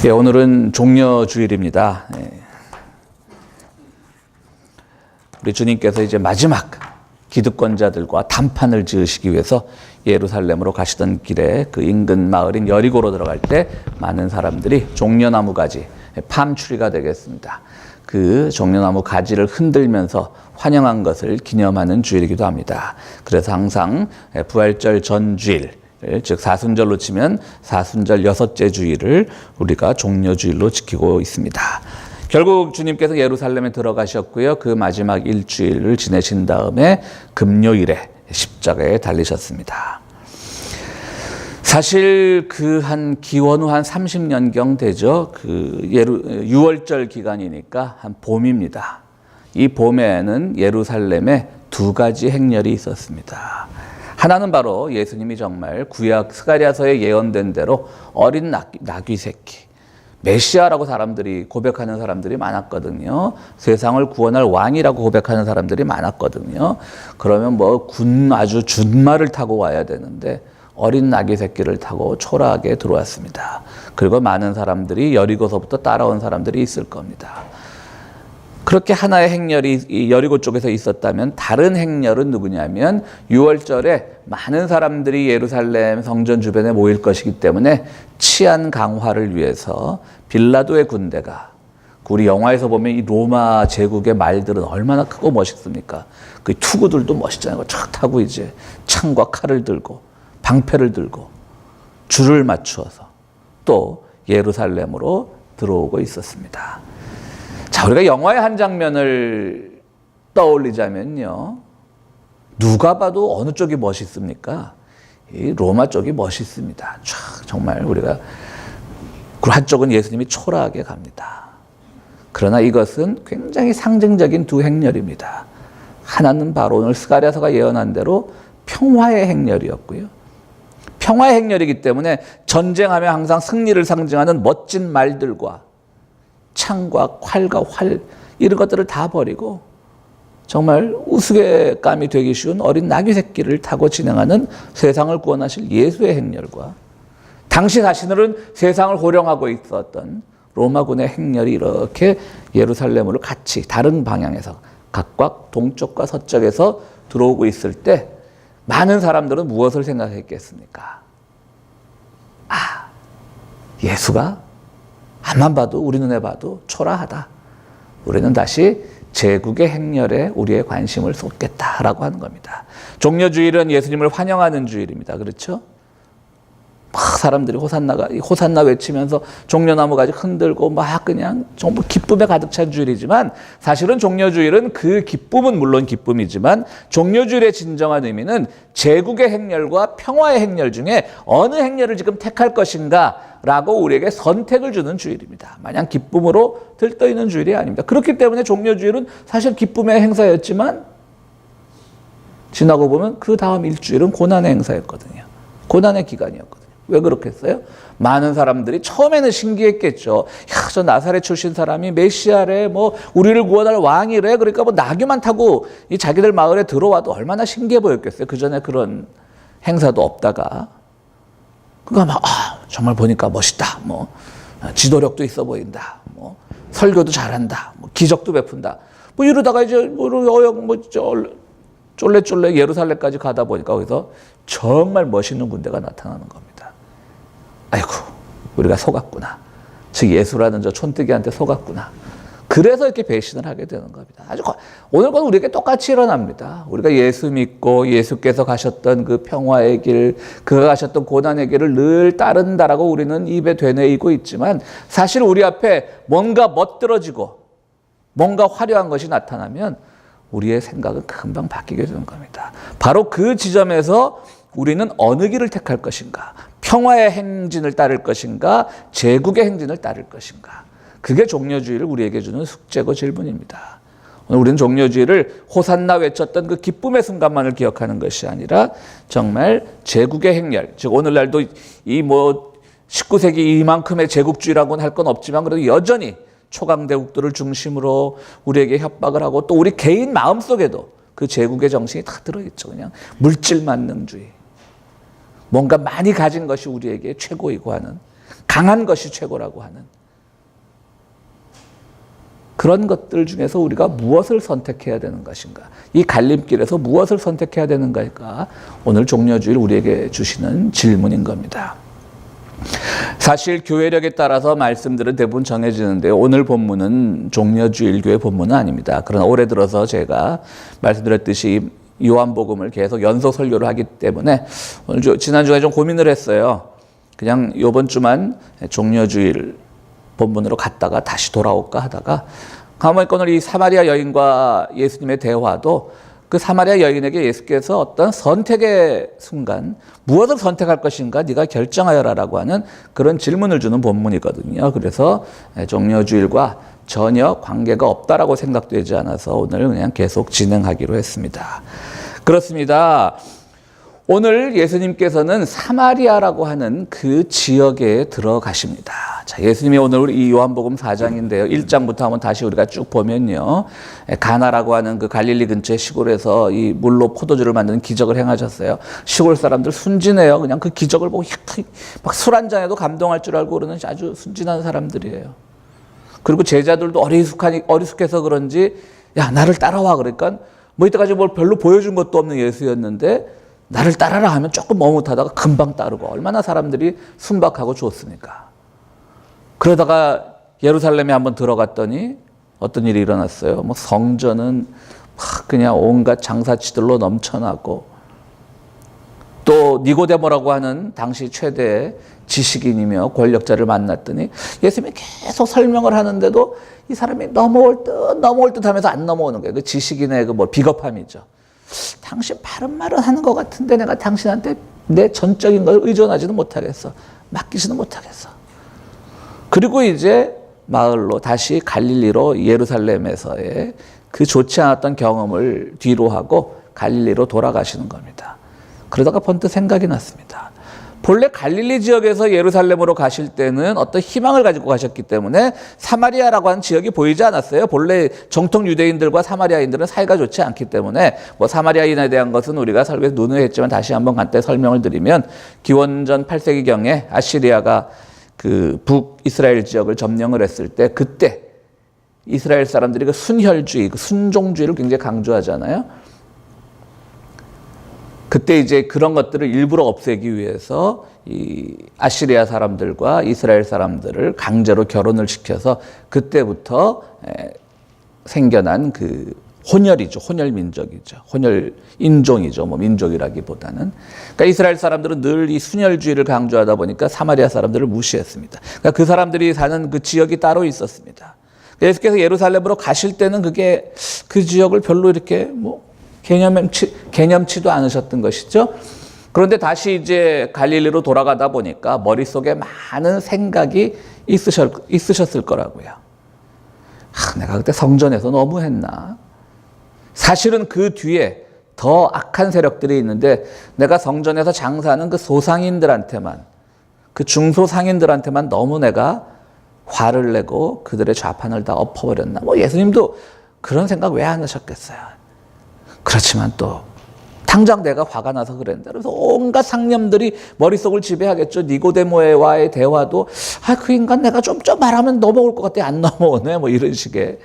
예, 오늘은 종려주일입니다. 예. 우리 주님께서 이제 마지막 기득권자들과 담판을 지으시기 위해서 예루살렘으로 가시던 길에 그 인근 마을인 여리고로 들어갈 때 많은 사람들이 종려나무 가지, 팜추리가 되겠습니다. 그 종려나무 가지를 흔들면서 환영한 것을 기념하는 주일이기도 합니다. 그래서 항상 부활절 전주일, 즉 사순절로 치면 사순절 여섯째 주일을 우리가 종려주일로 지키고 있습니다. 결국 주님께서 예루살렘에 들어가셨고요. 그 마지막 일주일을 지내신 다음에 금요일에 십자가에 달리셨습니다. 사실 그 한 기원후 한 30년경 되죠. 그 6월절 기간이니까 한 봄입니다. 이 봄에는 예루살렘에 두 가지 행렬이 있었습니다. 하나는 바로 예수님이 정말 구약 스가랴서에 예언된 대로 어린 나귀 새끼, 메시아라고 사람들이 고백하는 사람들이 많았거든요. 세상을 구원할 왕이라고 고백하는 사람들이 많았거든요. 그러면 아주 준말을 타고 와야 되는데 어린 나귀 새끼를 타고 초라하게 들어왔습니다. 그리고 많은 사람들이 여리고서부터 따라온 사람들이 있을 겁니다. 그렇게 하나의 행렬이 여리고 쪽에서 있었다면 다른 행렬은 누구냐면 6월절에 많은 사람들이 예루살렘 성전 주변에 모일 것이기 때문에 치안 강화를 위해서 빌라도의 군대가, 우리 영화에서 보면 이 로마 제국의 말들은 얼마나 크고 멋있습니까? 그 투구들도 멋있잖아요. 촥 타고 이제 창과 칼을 들고 방패를 들고 줄을 맞추어서 또 예루살렘으로 들어오고 있었습니다. 자, 우리가 영화의 한 장면을 떠올리자면요. 누가 봐도 어느 쪽이 멋있습니까? 이 로마 쪽이 멋있습니다. 촥, 정말 우리가, 그 한쪽은 예수님이 초라하게 갑니다. 그러나 이것은 굉장히 상징적인 두 행렬입니다. 하나는 바로 오늘 스가랴서가 예언한 대로 평화의 행렬이었고요. 평화의 행렬이기 때문에 전쟁하면 항상 승리를 상징하는 멋진 말들과 창과 활과 활 이런 것들을 다 버리고 정말 우스갯감이 되기 쉬운 어린 나귀 새끼를 타고 진행하는 세상을 구원하실 예수의 행렬과 당시 자신들은 세상을 호령하고 있었던 로마군의 행렬이 이렇게 예루살렘으로 같이 다른 방향에서 각각 동쪽과 서쪽에서 들어오고 있을 때 많은 사람들은 무엇을 생각했겠습니까? 아, 예수가 앞만 봐도, 우리 눈에 봐도 초라하다. 우리는 다시 제국의 행렬에 우리의 관심을 쏟겠다라고 하는 겁니다. 종려주일은 예수님을 환영하는 주일입니다. 그렇죠? 막 사람들이 호산나 외치면서 종려나무 가지 흔들고 막 그냥 정말 기쁨에 가득 찬 주일이지만 사실은 종려주일은 그 기쁨은 물론 기쁨이지만 종려주일의 진정한 의미는 제국의 행렬과 평화의 행렬 중에 어느 행렬을 지금 택할 것인가 라고 우리에게 선택을 주는 주일입니다. 마냥 기쁨으로 들떠있는 주일이 아닙니다. 그렇기 때문에 종려주일은 사실 기쁨의 행사였지만 지나고 보면 그 다음 일주일은 고난의 행사였거든요. 고난의 기간이었거든요. 왜 그렇겠어요? 많은 사람들이 처음에는 신기했겠죠. 야, 저 나사렛 출신 사람이 메시아래, 우리를 구원할 왕이래. 그러니까 나귀만 타고 이 자기들 마을에 들어와도 얼마나 신기해 보였겠어요. 그 전에 그런 행사도 없다가. 그러니까 정말 보니까 멋있다. 지도력도 있어 보인다. 설교도 잘한다. 기적도 베푼다. 이러다가 이제 쫄래쫄래 예루살렘까지 가다 보니까 거기서 정말 멋있는 군대가 나타나는 겁니다. 아이고, 우리가 속았구나. 즉 예수라는 저 촌뜨기한테 속았구나. 그래서 이렇게 배신을 하게 되는 겁니다. 오늘과 우리에게 똑같이 일어납니다. 우리가 예수 믿고 예수께서 가셨던 그 평화의 길, 그가 가셨던 고난의 길을 늘 따른다라고 우리는 입에 되뇌이고 있지만 사실 우리 앞에 뭔가 멋들어지고 뭔가 화려한 것이 나타나면 우리의 생각은 금방 바뀌게 되는 겁니다. 바로 그 지점에서 우리는 어느 길을 택할 것인가? 평화의 행진을 따를 것인가? 제국의 행진을 따를 것인가? 그게 종려주일을 우리에게 주는 숙제고 질문입니다. 오늘 우리는 종려주일을 호산나 외쳤던 그 기쁨의 순간만을 기억하는 것이 아니라 정말 제국의 행렬, 즉 오늘날도 이 19세기 이만큼의 제국주의라고는 할 건 없지만 그래도 여전히 초강대국들을 중심으로 우리에게 협박을 하고 또 우리 개인 마음속에도 그 제국의 정신이 다 들어있죠. 그냥 물질 만능주의. 뭔가 많이 가진 것이 우리에게 최고이고 하는 강한 것이 최고라고 하는 그런 것들 중에서 우리가 무엇을 선택해야 되는 것인가? 이 갈림길에서 무엇을 선택해야 되는 것일까? 오늘 종려주일 우리에게 주시는 질문인 겁니다. 사실 교회력에 따라서 말씀들은 대부분 정해지는데 오늘 본문은 종려주일 교회 본문은 아닙니다. 그러나 올해 들어서 제가 말씀드렸듯이 요한복음을 계속 연속 설교를 하기 때문에 오늘 지난주에 좀 고민을 했어요. 그냥 이번 주만 종려주일 본문으로 갔다가 다시 돌아올까 하다가 가만히 오늘 이 사마리아 여인과 예수님의 대화도 그 사마리아 여인에게 예수께서 어떤 선택의 순간 무엇을 선택할 것인가 네가 결정하여라라고 하는 그런 질문을 주는 본문이거든요. 그래서 종려주일과 전혀 관계가 없다라고 생각되지 않아서 오늘 그냥 계속 진행하기로 했습니다. 그렇습니다. 오늘 예수님께서는 사마리아라고 하는 그 지역에 들어가십니다. 자, 예수님이 오늘 이 요한복음 4장인데요. 1장부터 한번 다시 우리가 쭉 보면요. 가나라고 하는 그 갈릴리 근처의 시골에서 이 물로 포도주를 만드는 기적을 행하셨어요. 시골 사람들 순진해요. 그냥 그 기적을 보고 막 술 한 잔에도 감동할 줄 알고 그러는 아주 순진한 사람들이에요. 그리고 제자들도 어리숙해서 그런지 야, 나를 따라와. 그러니까 뭐 이때까지 뭘 별로 보여준 것도 없는 예수였는데 나를 따라라 하면 조금 머뭇하다가 금방 따르고 얼마나 사람들이 순박하고 좋습니까? 그러다가 예루살렘에 한번 들어갔더니 어떤 일이 일어났어요. 뭐 성전은 그냥 온갖 장사치들로 넘쳐나고 또 니고데모라고 하는 당시 최대 지식인이며 권력자를 만났더니 예수님이 계속 설명을 하는데도 이 사람이 넘어올 듯 하면서 안 넘어오는 거예요. 그 지식인의 그 뭐 비겁함이죠. 당신 바른 말은 하는 것 같은데 내가 당신한테 내 전적인 걸 의존하지는 못하겠어. 맡기지는 못하겠어. 그리고 이제 마을로 다시 갈릴리로 예루살렘에서의 그 좋지 않았던 경험을 뒤로 하고 갈릴리로 돌아가시는 겁니다. 그러다가 번뜩 생각이 났습니다. 본래 갈릴리 지역에서 예루살렘으로 가실 때는 어떤 희망을 가지고 가셨기 때문에 사마리아라고 하는 지역이 보이지 않았어요. 본래 정통 유대인들과 사마리아인들은 사이가 좋지 않기 때문에 뭐 사마리아인에 대한 것은 우리가 설교에서 논의했지만 다시 한번 간단히 설명을 드리면 기원전 8세기경에 아시리아가 그 북이스라엘 지역을 점령을 했을 때 그때 이스라엘 사람들이 그 순혈주의, 그 순종주의를 굉장히 강조하잖아요. 그때 이제 그런 것들을 일부러 없애기 위해서 이 아시리아 사람들과 이스라엘 사람들을 강제로 결혼을 시켜서 그때부터 생겨난 그 혼혈이죠. 혼혈 민족이죠. 혼혈 인종이죠. 뭐 민족이라기보다는. 그러니까 이스라엘 사람들은 늘 이 순혈주의를 강조하다 보니까 사마리아 사람들을 무시했습니다. 그러니까 그 사람들이 사는 그 지역이 따로 있었습니다. 예수께서 예루살렘으로 가실 때는 그게 그 지역을 별로 이렇게 뭐 개념치도 않으셨던 것이죠. 그런데 다시 이제 갈릴리로 돌아가다 보니까 머릿속에 많은 생각이 있으셨을 거라고요. 내가 그때 성전에서 너무했나? 사실은 그 뒤에 더 악한 세력들이 있는데 내가 성전에서 장사하는 그 소상인들한테만, 그 중소상인들한테만 너무 내가 화를 내고 그들의 좌판을 다 엎어버렸나? 뭐 예수님도 그런 생각 왜 안 하셨겠어요? 그렇지만 또 당장 내가 화가 나서 그랬는데 그래서 온갖 상념들이 머릿속을 지배하겠죠. 니고데모와의 대화도 그 인간 내가 좀 말하면 넘어올 것 같아. 안 넘어오네. 뭐 이런 식의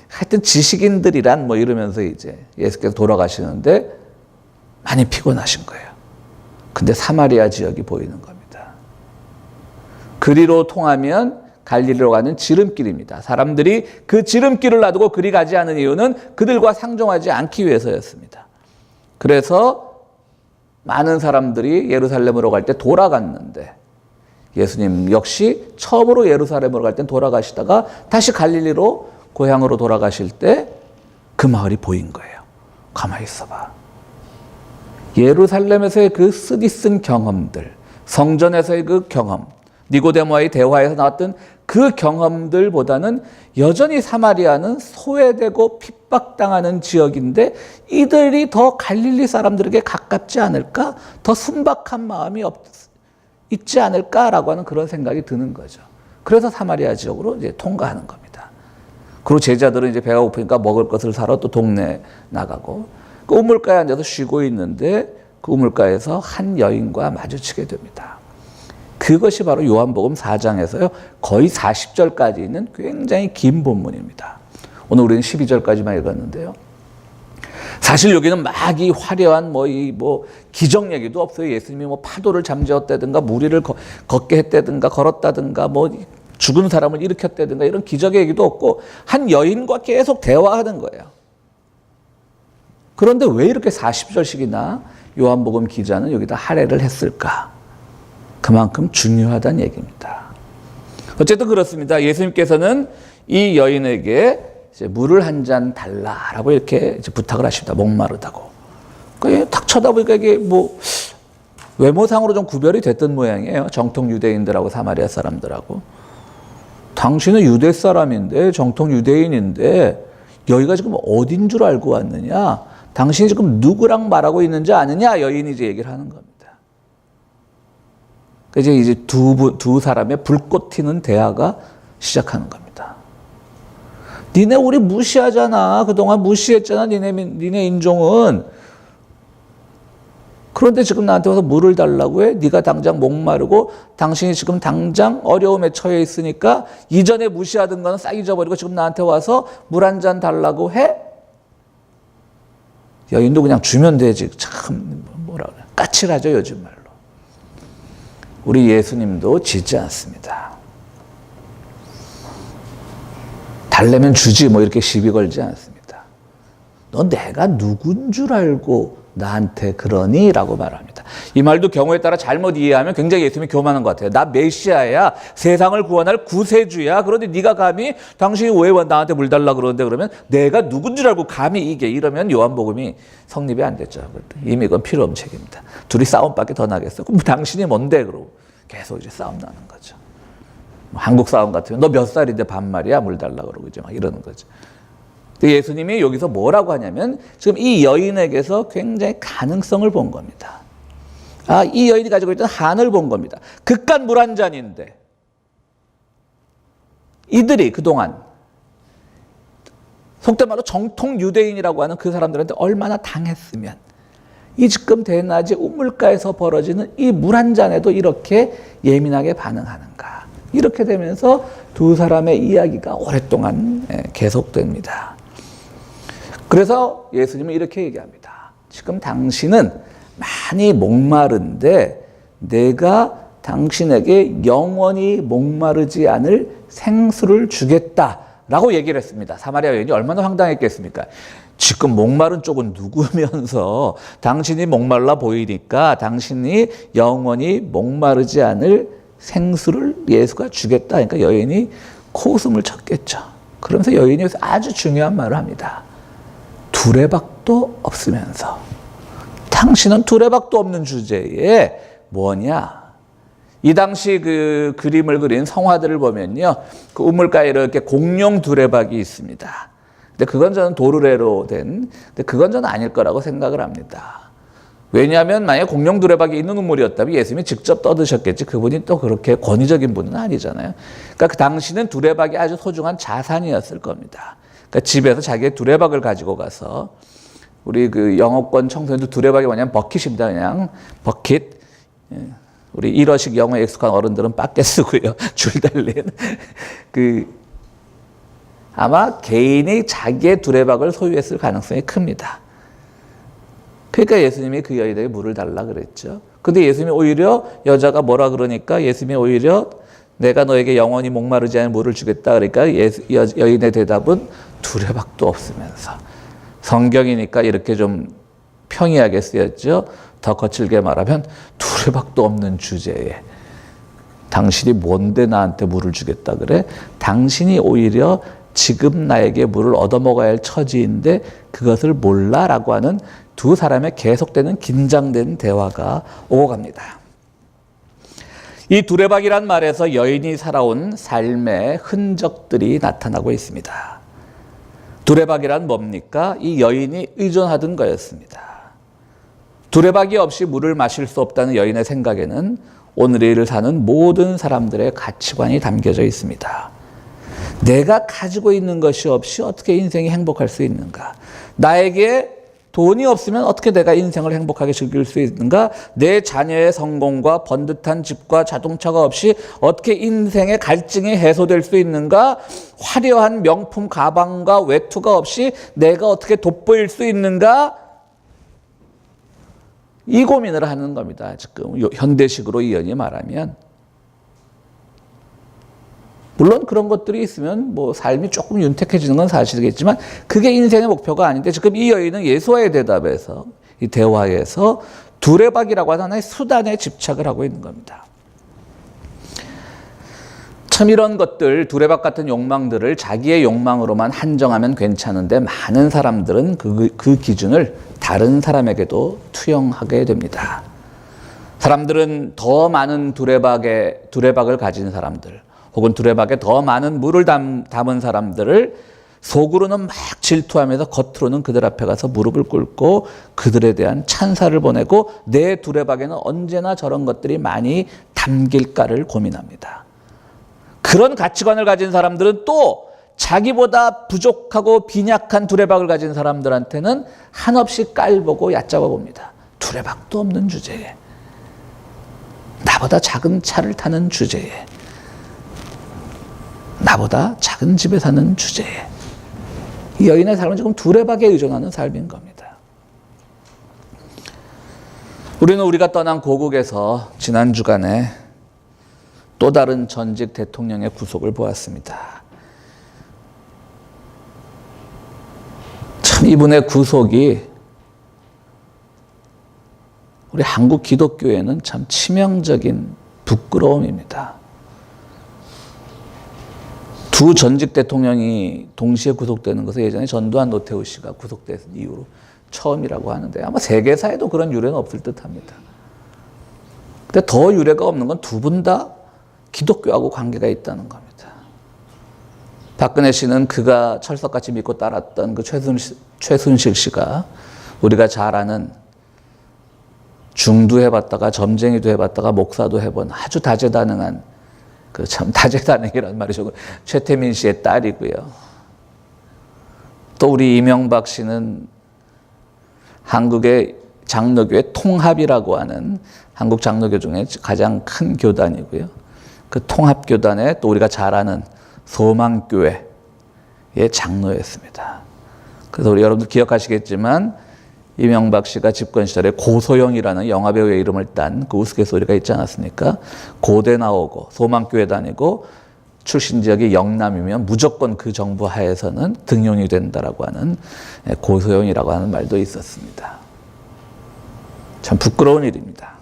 하여튼 지식인들이란 뭐 이러면서 이제 예수께서 돌아가시는데 많이 피곤하신 거예요. 근데 사마리아 지역이 보이는 겁니다. 그리로 통하면 갈릴리로 가는 지름길입니다. 사람들이 그 지름길을 놔두고 그리 가지 않은 이유는 그들과 상종하지 않기 위해서였습니다. 그래서 많은 사람들이 예루살렘으로 갈 때 돌아갔는데 예수님 역시 처음으로 예루살렘으로 갈 때 돌아가시다가 다시 갈릴리로 고향으로 돌아가실 때 그 마을이 보인 거예요. 가만히 있어봐. 예루살렘에서의 그 쓰디쓴 경험들, 성전에서의 그 경험, 니고데모와의 대화에서 나왔던 그 경험들보다는 여전히 사마리아는 소외되고 핍박당하는 지역인데 이들이 더 갈릴리 사람들에게 가깝지 않을까? 더 순박한 마음이 있지 않을까라고 하는 그런 생각이 드는 거죠. 그래서 사마리아 지역으로 이제 통과하는 겁니다. 그리고 제자들은 이제 배가 고프니까 먹을 것을 사러 또 동네 나가고 그 우물가에 앉아서 쉬고 있는데 그 우물가에서 한 여인과 마주치게 됩니다. 그 그것이 바로 요한복음 4장에서요. 거의 40절까지 있는 굉장히 긴 본문입니다. 오늘 우리는 12절까지만 읽었는데요. 사실 여기는 막 이 화려한 기적 얘기도 없어요. 예수님이 파도를 잠재웠다든가 무리를 걷게 했다든가 걸었다든가 죽은 사람을 일으켰다든가 이런 기적의 얘기도 없고 한 여인과 계속 대화하는 거예요. 그런데 왜 이렇게 40절씩이나 요한복음 기자는 여기다 할애를 했을까? 그만큼 중요하다는 얘기입니다. 어쨌든 그렇습니다. 예수님께서는 이 여인에게 이제 물을 한 잔 달라라고 이렇게 이제 부탁을 하십니다. 목마르다고. 그러니까 딱 쳐다보니까 이게 외모상으로 좀 구별이 됐던 모양이에요. 정통 유대인들하고 사마리아 사람들하고. 당신은 유대 사람인데 정통 유대인인데 여기가 지금 어딘 줄 알고 왔느냐? 당신이 지금 누구랑 말하고 있는지 아느냐? 여인이 이제 얘기를 하는 겁니다. 그래서 이제 두 사람의 불꽃 튀는 대화가 시작하는 겁니다. 니네 우리 무시하잖아. 그동안 무시했잖아. 니네 인종은. 그런데 지금 나한테 와서 물을 달라고 해? 네가 당장 목마르고 당신이 지금 당장 어려움에 처해 있으니까 이전에 무시하던 거는 싹 잊어버리고 지금 나한테 와서 물 한 잔 달라고 해? 여인도 그냥 주면 되지. 참 뭐라 그래. 까칠하죠, 요즘 말로. 우리 예수님도 짖지 않습니다. 달래면 주지 이렇게 시비 걸지 않습니다. 너 내가 누군 줄 알고 나한테 그러니? 라고 말합니다. 이 말도 경우에 따라 잘못 이해하면 굉장히 예수님이 교만한 것 같아요. 나 메시아야. 세상을 구원할 구세주야. 그런데 네가 감히 당신이 왜 나한테 물 달라 그러는데 그러면 내가 누군 줄 알고 감히 이게 이러면 요한복음이 성립이 안 됐죠. 이미 그건 필요 없는 책입니다. 둘이 싸움밖에 더 나겠어. 그럼 당신이 뭔데? 그러고 계속 이제 싸움 나는 거죠. 한국 싸움 같으면 너 몇 살인데 반말이야? 물 달라 그러고 이제 막 이러는 거죠. 근데 예수님이 여기서 뭐라고 하냐면 지금 이 여인에게서 굉장히 가능성을 본 겁니다. 이 여인이 가지고 있던 한을 본 겁니다. 그깟 물 한 잔인데 이들이 그동안 속된 말로 정통 유대인이라고 하는 그 사람들한테 얼마나 당했으면 이 지금 대낮에 우물가에서 벌어지는 이 물 한 잔에도 이렇게 예민하게 반응하는가. 이렇게 되면서 두 사람의 이야기가 오랫동안 계속됩니다. 그래서 예수님은 이렇게 얘기합니다. 지금 당신은 많이 목마른데 내가 당신에게 영원히 목마르지 않을 생수를 주겠다라고 얘기를 했습니다. 사마리아 여인이 얼마나 황당했겠습니까? 지금 목마른 쪽은 누구면서 당신이 목말라 보이니까 당신이 영원히 목마르지 않을 생수를 예수가 주겠다. 그러니까 여인이 코웃음을 쳤겠죠. 그러면서 여인이 아주 중요한 말을 합니다. 두레박도 없으면서 당신은 두레박도 없는 주제에 뭐냐? 이 당시 그 그림을 그린 성화들을 보면요. 그 우물가에 이렇게 공룡 두레박이 있습니다. 근데 그건 저는 도르래로 된, 근데 그건 저는 아닐 거라고 생각을 합니다. 왜냐하면 만약에 공룡 두레박이 있는 우물이었다면 예수님이 직접 떠드셨겠지. 그분이 또 그렇게 권위적인 분은 아니잖아요. 그러니까 그 당시는 두레박이 아주 소중한 자산이었을 겁니다. 그러니까 집에서 자기의 두레박을 가지고 가서 우리 그 영어권 청소년들 두레박이 뭐냐면 버킷입니다. 그냥 버킷. 우리 일어식 영어에 익숙한 어른들은 빠깨 쓰고요. 줄 달린. 아마 개인이 자기의 두레박을 소유했을 가능성이 큽니다. 그러니까 예수님이 그 여인에게 물을 달라 그랬죠. 근데 예수님이 오히려 여자가 뭐라 그러니까 예수님이 오히려 내가 너에게 영원히 목마르지 않은 물을 주겠다. 그러니까 여인의 대답은 두레박도 없으면서. 성경이니까 이렇게 좀 평이하게 쓰였죠. 더 거칠게 말하면 두레박도 없는 주제에 당신이 뭔데 나한테 물을 주겠다 그래? 당신이 오히려 지금 나에게 물을 얻어먹어야 할 처지인데 그것을 몰라라고 하는 두 사람의 계속되는 긴장된 대화가 오고 갑니다. 이 두레박이란 말에서 여인이 살아온 삶의 흔적들이 나타나고 있습니다. 두레박이란 뭡니까? 이 여인이 의존하던 거였습니다. 두레박이 없이 물을 마실 수 없다는 여인의 생각에는 오늘을 사는 모든 사람들의 가치관이 담겨져 있습니다. 내가 가지고 있는 것이 없이 어떻게 인생이 행복할 수 있는가? 나에게 돈이 없으면 어떻게 내가 인생을 행복하게 즐길 수 있는가? 내 자녀의 성공과 번듯한 집과 자동차가 없이 어떻게 인생의 갈증이 해소될 수 있는가? 화려한 명품 가방과 외투가 없이 내가 어떻게 돋보일 수 있는가? 이 고민을 하는 겁니다. 지금 현대식으로 이연이 말하면. 물론 그런 것들이 있으면 뭐 삶이 조금 윤택해지는 건 사실이겠지만 그게 인생의 목표가 아닌데 지금 이 여인은 예수와의 대답에서 이 대화에서 두레박이라고 하는 하나의 수단에 집착을 하고 있는 겁니다. 참 이런 것들 두레박 같은 욕망들을 자기의 욕망으로만 한정하면 괜찮은데 많은 사람들은 그 기준을 다른 사람에게도 투영하게 됩니다. 사람들은 더 많은 두레박을 가진 사람들 혹은 두레박에 더 많은 물을 담은 사람들을 속으로는 막 질투하면서 겉으로는 그들 앞에 가서 무릎을 꿇고 그들에 대한 찬사를 보내고 내 두레박에는 언제나 저런 것들이 많이 담길까를 고민합니다. 그런 가치관을 가진 사람들은 또 자기보다 부족하고 빈약한 두레박을 가진 사람들한테는 한없이 깔보고 얕잡아 봅니다. 두레박도 없는 주제에, 나보다 작은 차를 타는 주제에, 나보다 작은 집에 사는 주제에, 이 여인의 삶은 지금 두레박에 의존하는 삶인 겁니다. 우리는 우리가 떠난 고국에서 지난 주간에 또 다른 전직 대통령의 구속을 보았습니다. 참 이분의 구속이 우리 한국 기독교에는 참 치명적인 부끄러움입니다. 두 전직 대통령이 동시에 구속되는 것은 예전에 전두환 노태우 씨가 구속된 이후로 처음이라고 하는데 아마 세계사에도 그런 유례는 없을 듯합니다. 근데 더 유례가 없는 건 두 분 다 기독교하고 관계가 있다는 겁니다. 박근혜 씨는 그가 철석같이 믿고 따랐던 그 최순실 씨가 우리가 잘 아는 중도 해봤다가 점쟁이도 해봤다가 목사도 해본 아주 다재다능한 그 참 다재다능이라는 말이죠. 최태민 씨의 딸이고요. 또 우리 이명박 씨는 한국의 장로교의 통합이라고 하는 한국 장로교 중에 가장 큰 교단이고요. 그 통합교단에 또 우리가 잘 아는 소망교회의 장로였습니다. 그래서 우리 여러분들 기억하시겠지만 이명박 씨가 집권 시절에 고소영이라는 영화배우의 이름을 딴 그 우스갯소리가 있지 않았습니까? 고대 나오고 소망교회 다니고 출신 지역이 영남이면 무조건 그 정부 하에서는 등용이 된다라고 하는 고소영이라고 하는 말도 있었습니다. 참 부끄러운 일입니다.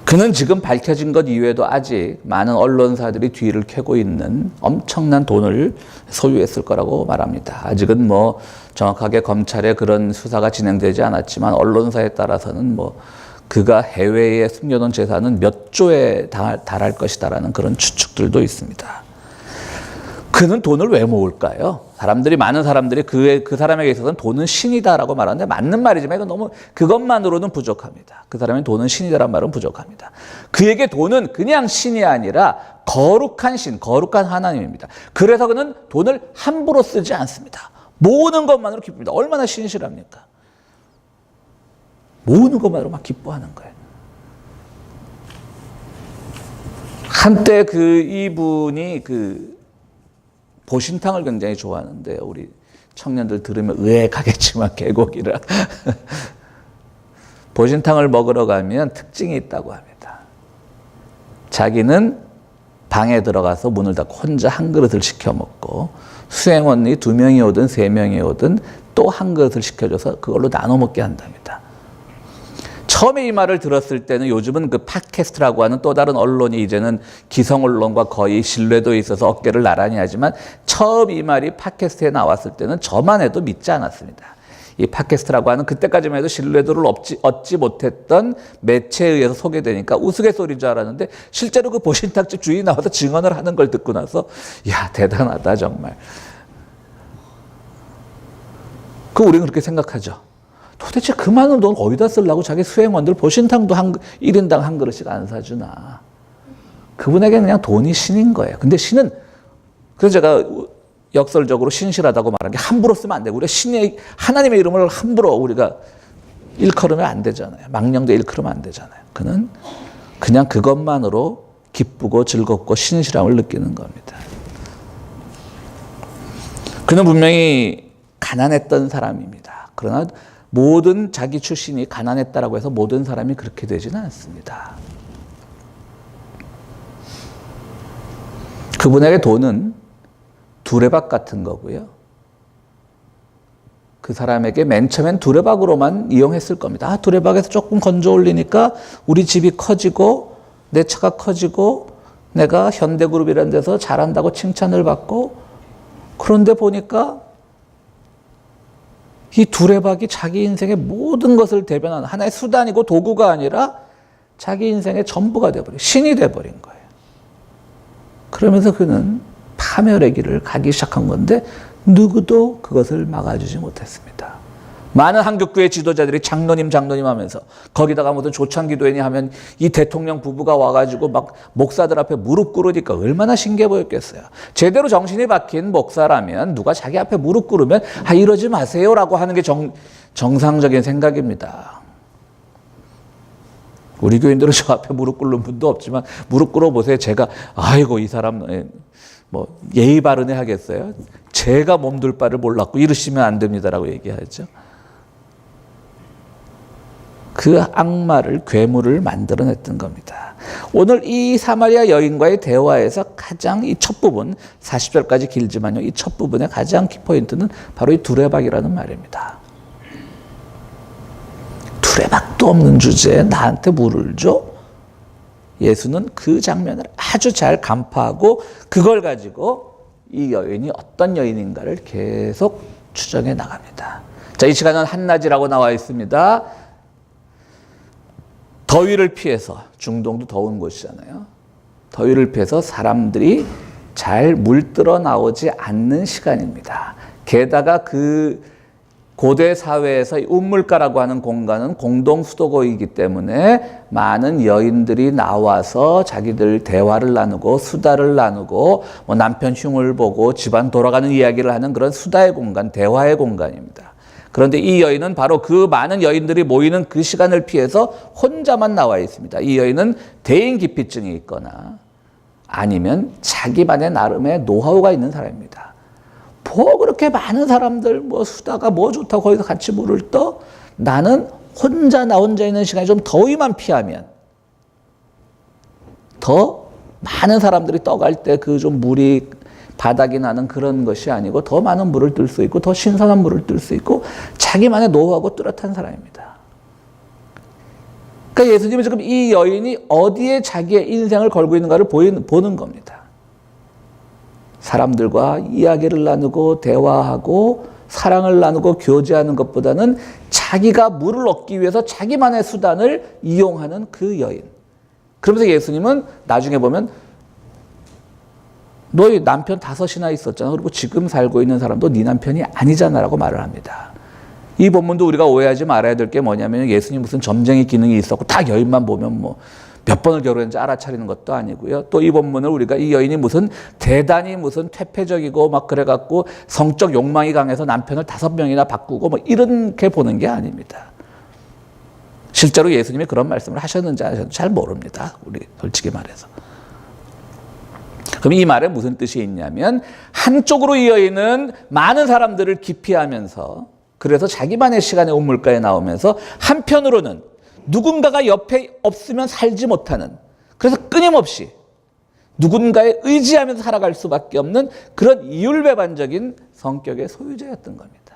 그는 지금 밝혀진 것 이외에도 아직 많은 언론사들이 뒤를 캐고 있는 엄청난 돈을 소유했을 거라고 말합니다. 아직은 뭐 정확하게 검찰의 그런 수사가 진행되지 않았지만 언론사에 따라서는 뭐 그가 해외에 숨겨놓은 재산은 몇 조에 달할 것이다라는 그런 추측들도 있습니다. 그는 돈을 왜 모을까요? 많은 사람들이 그 사람에게 있어서는 돈은 신이다라고 말하는데 맞는 말이지만 이건 너무 그것만으로는 부족합니다. 그 사람의 돈은 신이다라는 말은 부족합니다. 그에게 돈은 그냥 신이 아니라 거룩한 신, 거룩한 하나님입니다. 그래서 그는 돈을 함부로 쓰지 않습니다. 모으는 것만으로 기쁩니다. 얼마나 신실합니까? 모으는 것만으로 막 기뻐하는 거예요. 한때 이분이 보신탕을 굉장히 좋아하는데요. 우리 청년들 들으면 의액하겠지만 개고기라. 보신탕을 먹으러 가면 특징이 있다고 합니다. 자기는 방에 들어가서 문을 닫고 혼자 한 그릇을 시켜 먹고 수행원이 2명이 오든 3명이 오든 또 한 그릇을 시켜줘서 그걸로 나눠 먹게 한답니다. 처음에 이 말을 들었을 때는 요즘은 그 팟캐스트라고 하는 또 다른 언론이 이제는 기성 언론과 거의 신뢰도에 있어서 어깨를 나란히 하지만 처음 이 말이 팟캐스트에 나왔을 때는 저만 해도 믿지 않았습니다. 이 팟캐스트라고 하는 그때까지만 해도 신뢰도를 얻지 못했던 매체에 의해서 소개되니까 우스갯소리인 줄 알았는데 실제로 그 보신탕집 주인이 나와서 증언을 하는 걸 듣고 나서 야 대단하다 정말. 우리는 그렇게 생각하죠. 도대체 그 많은 돈 어디다 쓰려고 자기 수행원들 보신탕도 1인당 한 그릇씩 안 사주나. 그분에게는 그냥 돈이 신인 거예요. 근데 신은, 그래서 제가 역설적으로 신실하다고 말하는 게 함부로 쓰면 안 되고, 우리가 하나님의 이름을 함부로 우리가 일컬으면 안 되잖아요. 망령되 일컬으면 안 되잖아요. 그는 그냥 그것만으로 기쁘고 즐겁고 신실함을 느끼는 겁니다. 그는 분명히 가난했던 사람입니다. 그러나 모든 자기 출신이 가난했다라고 해서 모든 사람이 그렇게 되지는 않습니다. 그분에게 돈은 두레박 같은 거고요. 그 사람에게 맨 처음엔 두레박으로만 이용했을 겁니다. 두레박에서 조금 건져 올리니까 우리 집이 커지고 내 차가 커지고 내가 현대그룹이라는 데서 잘한다고 칭찬을 받고, 그런데 보니까 이 두레박이 자기 인생의 모든 것을 대변하는 하나의 수단이고 도구가 아니라 자기 인생의 전부가 돼버린, 신이 돼버린 거예요. 그러면서 그는 파멸의 길을 가기 시작한 건데 누구도 그것을 막아주지 못했습니다. 많은 한국교회 지도자들이 장로님 하면서 거기다가 무슨 조창기도회니 하면 이 대통령 부부가 와가지고 막 목사들 앞에 무릎 꿇으니까 얼마나 신기해 보였겠어요. 제대로 정신이 박힌 목사라면 누가 자기 앞에 무릎 꿇으면 이러지 마세요라고 하는 게 정상적인 생각입니다. 우리 교인들은 저 앞에 무릎 꿇는 분도 없지만 무릎 꿇어 보세요. 제가 아이고 이 사람 뭐 예의 바르네 하겠어요. 제가 몸둘 바를 몰랐고 이러시면 안 됩니다라고 얘기하죠. 그 악마를, 괴물을 만들어냈던 겁니다. 오늘 이 사마리아 여인과의 대화에서 가장 이 첫 부분, 40절까지 길지만요, 이 첫 부분의 가장 키포인트는 바로 이 두레박이라는 말입니다. 두레박도 없는 주제에 나한테 물을 줘? 예수는 그 장면을 아주 잘 간파하고 그걸 가지고 이 여인이 어떤 여인인가를 계속 추정해 나갑니다. 자, 이 시간은 한낮이라고 나와 있습니다. 더위를 피해서, 중동도 더운 곳이잖아요. 더위를 피해서 사람들이 잘 물들어 나오지 않는 시간입니다. 게다가 그 고대 사회에서 운물가라고 하는 공간은 공동 수도고이기 때문에 많은 여인들이 나와서 자기들 대화를 나누고 수다를 나누고 뭐 남편 흉을 보고 집안 돌아가는 이야기를 하는 그런 수다의 공간, 대화의 공간입니다. 그런데 이 여인은 바로 그 많은 여인들이 모이는 그 시간을 피해서 혼자만 나와 있습니다. 이 여인은 대인기피증이 있거나 아니면 자기만의 나름의 노하우가 있는 사람입니다. 뭐 그렇게 많은 사람들 뭐 수다가 뭐 좋다고 거기서 같이 물을 떠? 나는 나 혼자 있는 시간에 좀 더위만 피하면 더 많은 사람들이 떠갈 때 그 좀 물이 바닥이 나는 그런 것이 아니고 더 많은 물을 뜰 수 있고 더 신선한 물을 뜰 수 있고 자기만의 노하우하고 뚜렷한 사람입니다. 그러니까 예수님은 지금 이 여인이 어디에 자기의 인생을 걸고 있는가를 보는 겁니다. 사람들과 이야기를 나누고 대화하고 사랑을 나누고 교제하는 것보다는 자기가 물을 얻기 위해서 자기만의 수단을 이용하는 그 여인. 그러면서 예수님은 나중에 보면 너희 남편 5이나 있었잖아. 그리고 지금 살고 있는 사람도 네 남편이 아니잖아 라고 말을 합니다. 이 본문도 우리가 오해하지 말아야 될 게 뭐냐면 예수님 무슨 점쟁이 기능이 있었고 다 여인만 보면 뭐 몇 번을 결혼했는지 알아차리는 것도 아니고요. 또 이 본문을 우리가 이 여인이 무슨 대단히 무슨 퇴폐적이고 막 그래갖고 성적 욕망이 강해서 남편을 5명이나 바꾸고 뭐 이렇게 보는 게 아닙니다. 실제로 예수님이 그런 말씀을 하셨는지 안 하셨는지 잘 모릅니다. 우리 솔직히 말해서. 그럼 이 말에 무슨 뜻이 있냐면 한쪽으로 이 여인은 많은 사람들을 기피하면서 그래서 자기만의 시간에 운물가에 나오면서 한편으로는 누군가가 옆에 없으면 살지 못하는, 그래서 끊임없이 누군가에 의지하면서 살아갈 수밖에 없는 그런 이율배반적인 성격의 소유자였던 겁니다.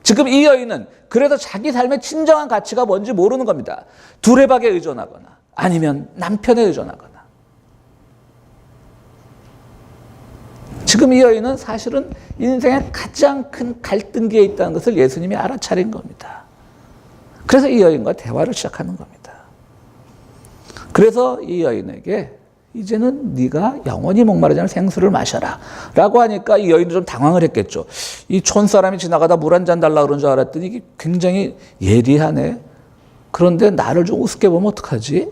지금 이 여인은 그래서 자기 삶의 진정한 가치가 뭔지 모르는 겁니다. 두레박에 의존하거나 아니면 남편에 의존하거나. 지금 이 여인은 사실은 인생의 가장 큰 갈등기에 있다는 것을 예수님이 알아차린 겁니다. 그래서 이 여인과 대화를 시작하는 겁니다. 그래서 이 여인에게 이제는 네가 영원히 목마르지 않을 생수를 마셔라 라고 하니까 이 여인도 좀 당황을 했겠죠. 이 촌사람이 지나가다 물 한 잔 달라고 그런 줄 알았더니 이게 굉장히 예리하네. 그런데 나를 좀 우습게 보면 어떡하지?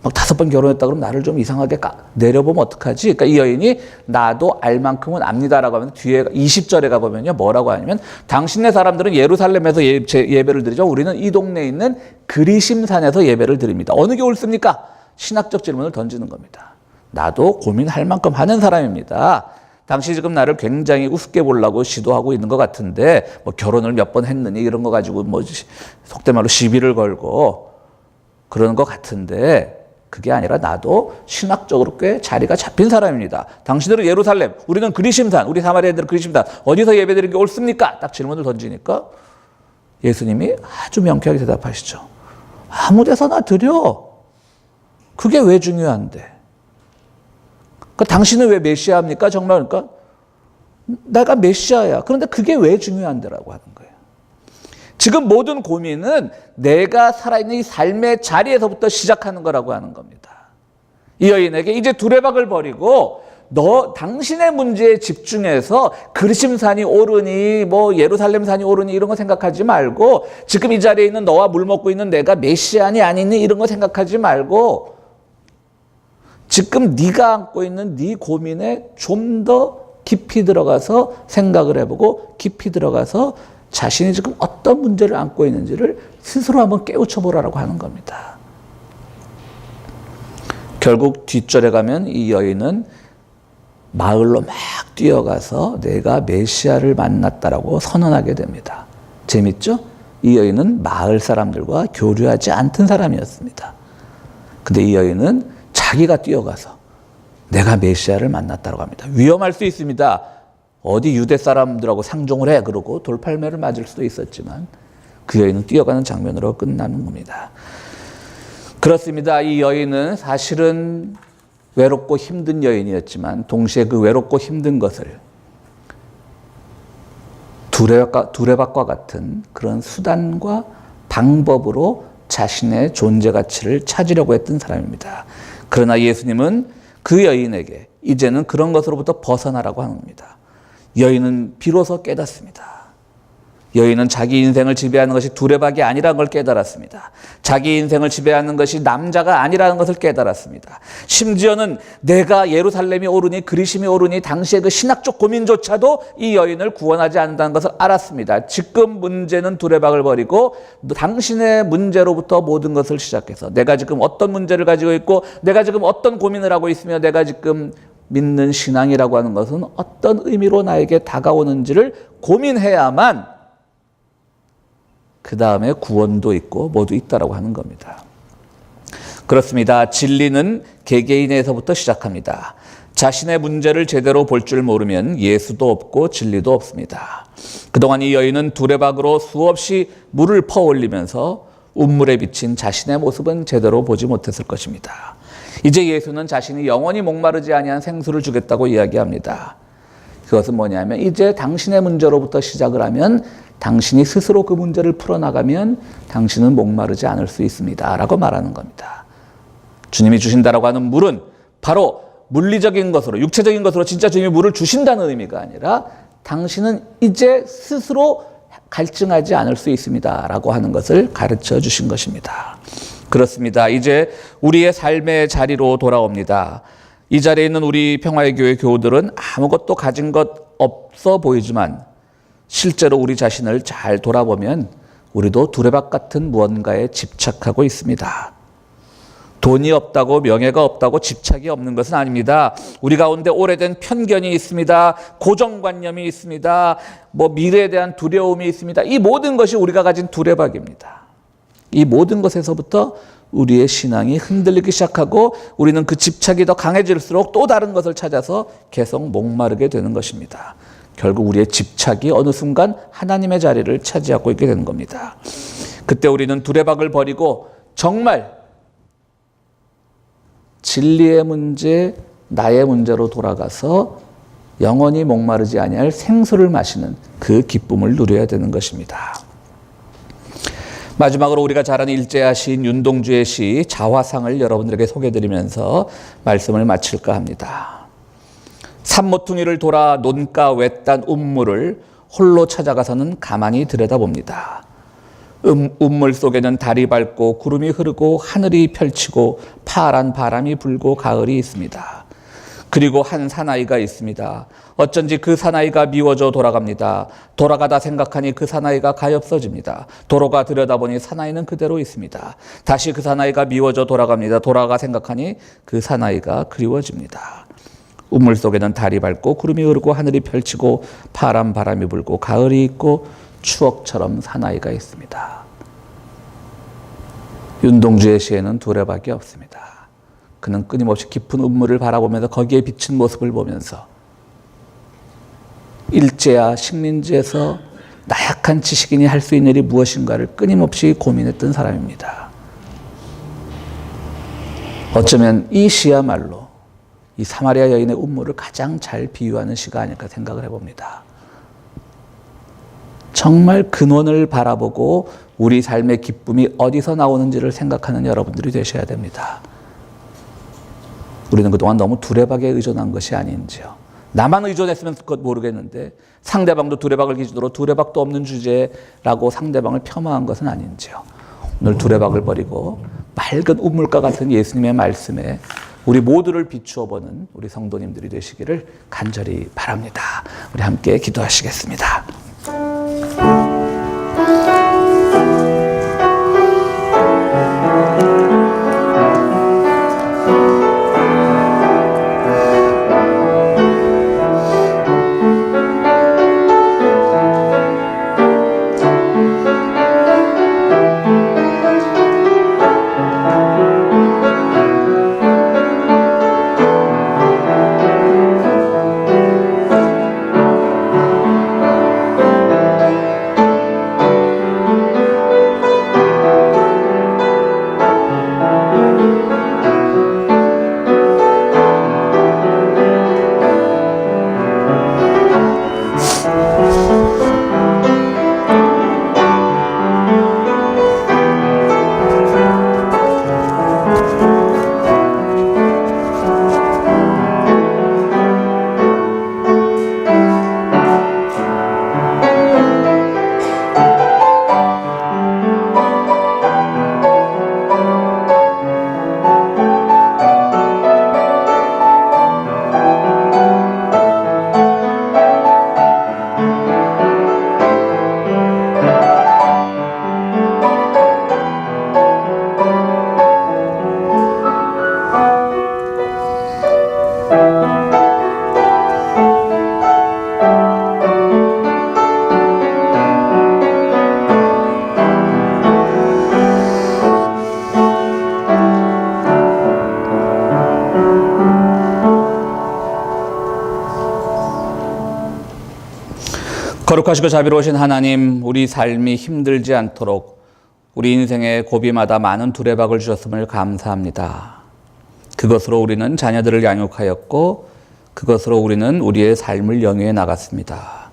막 5번 결혼했다 그러면 나를 좀 이상하게 내려보면 어떡하지? 그러니까 이 여인이 나도 알 만큼은 압니다라고 하면 뒤에 20절에 가보면요. 뭐라고 하냐면 당신네 사람들은 예루살렘에서 예배를 드리죠. 우리는 이 동네에 있는 그리심산에서 예배를 드립니다. 어느 게 옳습니까? 신학적 질문을 던지는 겁니다. 나도 고민할 만큼 하는 사람입니다. 당신 지금 나를 굉장히 우습게 보려고 시도하고 있는 것 같은데 뭐 결혼을 몇 번 했느니 이런 거 가지고 뭐 속된 말로 시비를 걸고 그러는 것 같은데 그게 아니라 나도 신학적으로 꽤 자리가 잡힌 사람입니다. 당신들은 예루살렘, 우리는 그리심산, 우리 사마리아인들은 그리심산 어디서 예배드리는 게 옳습니까? 딱 질문을 던지니까 예수님이 아주 명쾌하게 대답하시죠. 아무 데서나 드려. 그게 왜 중요한데? 그러니까 당신은 왜 메시아입니까? 정말 그러니까 내가 메시아야. 그런데 그게 왜 중요한데라고 하는 거예요. 지금 모든 고민은 내가 살아있는 이 삶의 자리에서부터 시작하는 거라고 하는 겁니다. 이 여인에게 이제 두레박을 버리고 당신의 문제에 집중해서 그리심산이 오르니 뭐 예루살렘산이 오르니 이런 거 생각하지 말고 지금 이 자리에 있는 너와 물 먹고 있는 내가 메시아니 아니니 이런 거 생각하지 말고 지금 네가 안고 있는 네 고민에 좀 더 깊이 들어가서 생각을 해보고 깊이 들어가서 자신이 지금 어떤 문제를 안고 있는지를 스스로 한번 깨우쳐 보라고 하는 겁니다. 결국 뒷절에 가면 이 여인은 마을로 막 뛰어가서 내가 메시아를 만났다라고 선언하게 됩니다. 재밌죠? 이 여인은 마을 사람들과 교류하지 않던 사람이었습니다. 근데 이 여인은 자기가 뛰어가서 내가 메시아를 만났다고 합니다. 위험할 수 있습니다. 어디 유대 사람들하고 상종을 해 그러고 돌팔매를 맞을 수도 있었지만 그 여인은 뛰어가는 장면으로 끝나는 겁니다. 그렇습니다. 이 여인은 사실은 외롭고 힘든 여인이었지만 동시에 그 외롭고 힘든 것을 두레박과 같은 그런 수단과 방법으로 자신의 존재 가치를 찾으려고 했던 사람입니다. 그러나 예수님은 그 여인에게 이제는 그런 것으로부터 벗어나라고 하는 겁니다. 여인은 비로소 깨닫습니다. 여인은 자기 인생을 지배하는 것이 두레박이 아니라는 걸 깨달았습니다. 자기 인생을 지배하는 것이 남자가 아니라는 것을 깨달았습니다. 심지어는 내가 예루살렘이 오르니 그리심이 오르니 당시의 그 신학적 고민조차도 이 여인을 구원하지 않는다는 것을 알았습니다. 지금 문제는 두레박을 버리고 당신의 문제로부터 모든 것을 시작해서 내가 지금 어떤 문제를 가지고 있고 내가 지금 어떤 고민을 하고 있으며 내가 지금 믿는 신앙이라고 하는 것은 어떤 의미로 나에게 다가오는지를 고민해야만 그 다음에 구원도 있고 모두 있다라고 하는 겁니다. 그렇습니다. 진리는 개개인에서부터 시작합니다. 자신의 문제를 제대로 볼 줄 모르면 예수도 없고 진리도 없습니다. 그동안 이 여인은 두레박으로 수없이 물을 퍼올리면서 운물에 비친 자신의 모습은 제대로 보지 못했을 것입니다. 이제 예수는 자신이 영원히 목마르지 아니한 생수를 주겠다고 이야기합니다. 그것은 뭐냐면 이제 당신의 문제로부터 시작을 하면 당신이 스스로 그 문제를 풀어나가면 당신은 목마르지 않을 수 있습니다 라고 말하는 겁니다. 주님이 주신다라고 하는 물은 바로 물리적인 것으로 육체적인 것으로 진짜 주님이 물을 주신다는 의미가 아니라 당신은 이제 스스로 갈증하지 않을 수 있습니다 라고 하는 것을 가르쳐 주신 것입니다. 그렇습니다. 이제 우리의 삶의 자리로 돌아옵니다. 이 자리에 있는 우리 평화의 교회 교우들은 아무것도 가진 것 없어 보이지만 실제로 우리 자신을 잘 돌아보면 우리도 두레박 같은 무언가에 집착하고 있습니다. 돈이 없다고 명예가 없다고 집착이 없는 것은 아닙니다. 우리 가운데 오래된 편견이 있습니다. 고정관념이 있습니다. 미래에 대한 두려움이 있습니다. 이 모든 것이 우리가 가진 두레박입니다. 이 모든 것에서부터 우리의 신앙이 흔들리기 시작하고 우리는 그 집착이 더 강해질수록 또 다른 것을 찾아서 계속 목마르게 되는 것입니다. 결국 우리의 집착이 어느 순간 하나님의 자리를 차지하고 있게 되는 겁니다. 그때 우리는 두레박을 버리고 정말 진리의 문제, 나의 문제로 돌아가서 영원히 목마르지 아니할 생수를 마시는 그 기쁨을 누려야 되는 것입니다. 마지막으로 우리가 잘 아는 일제야 시인 윤동주의 시 자화상을 여러분들에게 소개해드리면서 말씀을 마칠까 합니다. 산모퉁이를 돌아 논가 외딴 운물을 홀로 찾아가서는 가만히 들여다봅니다. 우물 속에는 달이 밝고 구름이 흐르고 하늘이 펼치고 파란 바람이 불고 가을이 있습니다. 그리고 한 사나이가 있습니다. 어쩐지 그 사나이가 미워져 돌아갑니다. 돌아가다 생각하니 그 사나이가 가엾어집니다. 도로가 들여다보니 사나이는 그대로 있습니다. 다시 그 사나이가 미워져 돌아갑니다. 돌아가 생각하니 그 사나이가 그리워집니다. 우물 속에는 달이 밝고 구름이 흐르고 하늘이 펼치고 파란 바람이 불고 가을이 있고 추억처럼 사나이가 있습니다. 윤동주의 시에는 두레박이 없습니다. 그는 끊임없이 깊은 우물을 바라보면서 거기에 비친 모습을 보면서 일제야 식민지에서 나약한 지식인이 할 수 있는 일이 무엇인가를 끊임없이 고민했던 사람입니다. 어쩌면 이 시야말로 이 사마리아 여인의 운물을 가장 잘 비유하는 시가 아닐까 생각을 해봅니다. 정말 근원을 바라보고 우리 삶의 기쁨이 어디서 나오는지를 생각하는 여러분들이 되셔야 됩니다. 우리는 그동안 너무 두레박에 의존한 것이 아닌지요. 나만 의존했으면 그것 모르겠는데 상대방도 두레박을 기준으로 두레박도 없는 주제라고 상대방을 폄하한 것은 아닌지요. 오늘 두레박을 버리고 맑은 우물가 같은 예수님의 말씀에 우리 모두를 비추어 보는 우리 성도님들이 되시기를 간절히 바랍니다. 우리 함께 기도하시겠습니다. 거룩하시고 자비로우신 하나님, 우리 삶이 힘들지 않도록 우리 인생의 고비마다 많은 두레박을 주셨음을 감사합니다. 그것으로 우리는 자녀들을 양육하였고 그것으로 우리는 우리의 삶을 영위해 나갔습니다.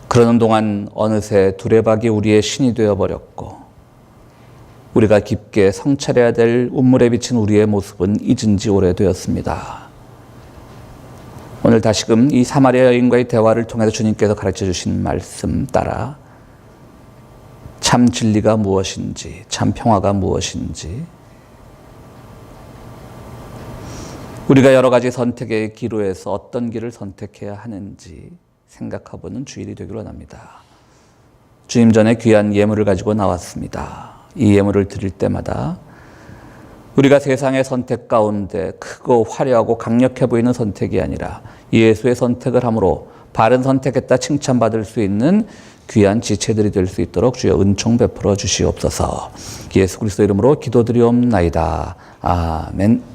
그러는 동안 어느새 두레박이 우리의 신이 되어버렸고 우리가 깊게 성찰해야 될 운물에 비친 우리의 모습은 잊은 지 오래되었습니다. 오늘 다시금 이 사마리아 여인과의 대화를 통해서 주님께서 가르쳐 주신 말씀 따라 참 진리가 무엇인지, 참 평화가 무엇인지, 우리가 여러 가지 선택의 기로에서 어떤 길을 선택해야 하는지 생각해보는 주일이 되기로 합니다. 주님 전에 귀한 예물을 가지고 나왔습니다. 이 예물을 드릴 때마다 우리가 세상의 선택 가운데 크고 화려하고 강력해 보이는 선택이 아니라 예수의 선택을 함으로 바른 선택했다 칭찬받을 수 있는 귀한 지체들이 될 수 있도록 주여 은총 베풀어 주시옵소서. 예수 그리스도 이름으로 기도드리옵나이다. 아멘.